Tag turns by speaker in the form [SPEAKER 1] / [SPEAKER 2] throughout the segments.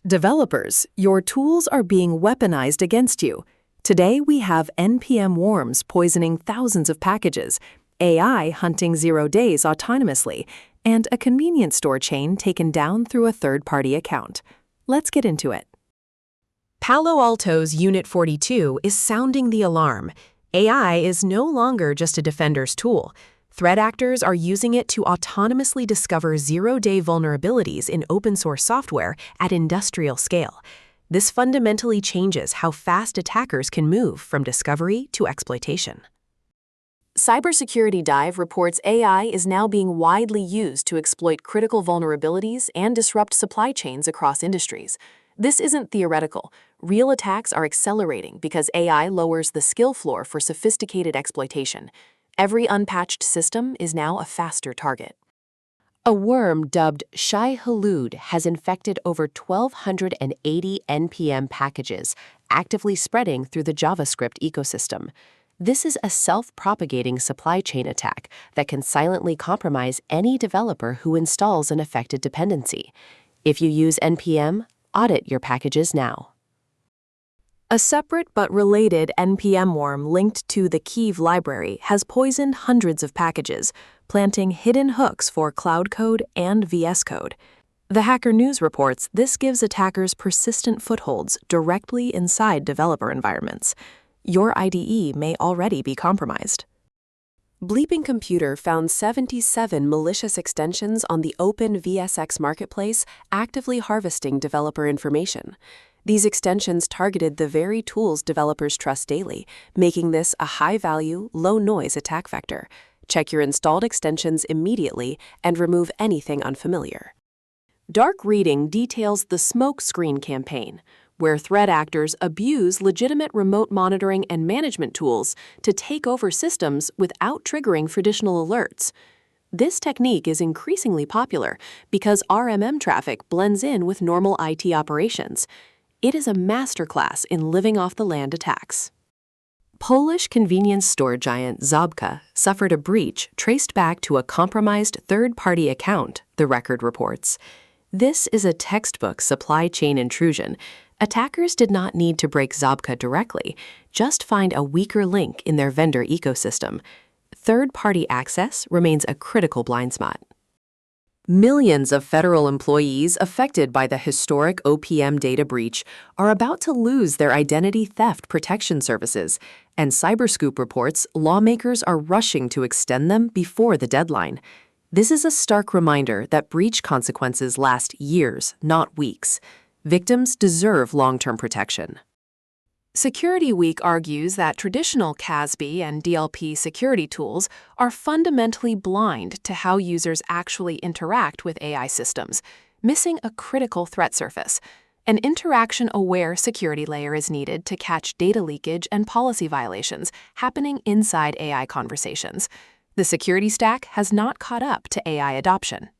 [SPEAKER 1] Developers, your tools are being weaponized against you. Today we have NPM worms poisoning thousands of packages, AI hunting 0 days autonomously, and a convenience store chain taken down through a third-party account. Let's get into it.
[SPEAKER 2] Palo Alto's Unit 42 is sounding the alarm. AI is no longer just a defender's tool. Threat actors are using it to autonomously discover 0-day vulnerabilities in open-source software at industrial scale. This fundamentally changes how fast attackers can move from discovery to exploitation.
[SPEAKER 3] Cybersecurity Dive reports AI is now being widely used to exploit critical vulnerabilities and disrupt supply chains across industries. This isn't theoretical. Real attacks are accelerating because AI lowers the skill floor for sophisticated exploitation. Every unpatched system is now a faster target. A worm dubbed Shai-Hulud has infected over 1,280 NPM packages, actively spreading through the JavaScript ecosystem. This is a self-propagating supply chain attack that can silently compromise any developer who installs an affected dependency. If you use NPM, audit your packages now.
[SPEAKER 1] A separate but related NPM worm linked to the KEYV library has poisoned hundreds of packages, planting hidden hooks for Cloud Code and VSCode. The Hacker News reports this gives attackers persistent footholds directly inside developer environments. Your IDE may already be compromised. Bleeping Computer found 77 malicious extensions on the open VSX marketplace actively harvesting developer information. These extensions targeted the very tools developers trust daily, making this a high-value, low-noise attack vector. Check your installed extensions immediately and remove anything unfamiliar. Dark Reading details the smoke screen campaign, where threat actors abuse legitimate remote monitoring and management tools to take over systems without triggering traditional alerts. This technique is increasingly popular because RMM traffic blends in with normal IT operations. It is a masterclass in living off the land attacks. Polish convenience store giant ZABKA suffered a breach traced back to a compromised third-party account, the record reports. This is a textbook supply chain intrusion. Attackers did not need to break ZABKA directly, just find a weaker link in their vendor ecosystem. Third-party access remains a critical blind spot. Millions of federal employees affected by the historic OPM data breach are about to lose their identity theft protection services, and Cyberscoop reports lawmakers are rushing to extend them before the deadline. This is a stark reminder that breach consequences last years, not weeks. Victims deserve long-term protection. Security Week argues that traditional CASB and DLP security tools are fundamentally blind to how users actually interact with AI systems, missing a critical threat surface. An interaction-aware security layer is needed to catch data leakage and policy violations happening inside AI conversations. The security stack has not caught up to AI adoption.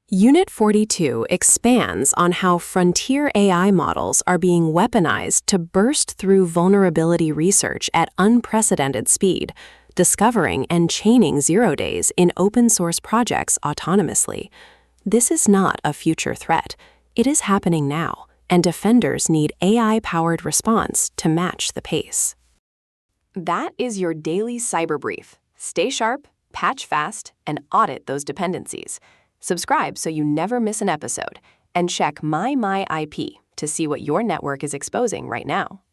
[SPEAKER 1] Unit 42 expands on how frontier AI models are being weaponized to burst through vulnerability research at unprecedented speed, discovering and chaining 0 days in open-source projects autonomously. This is not a future threat. It is happening now, and defenders need AI-powered response to match the pace. That is your daily cyber brief. Stay sharp, patch fast, and audit those dependencies. Subscribe so you never miss an episode, and check My IP to see what your network is exposing right now.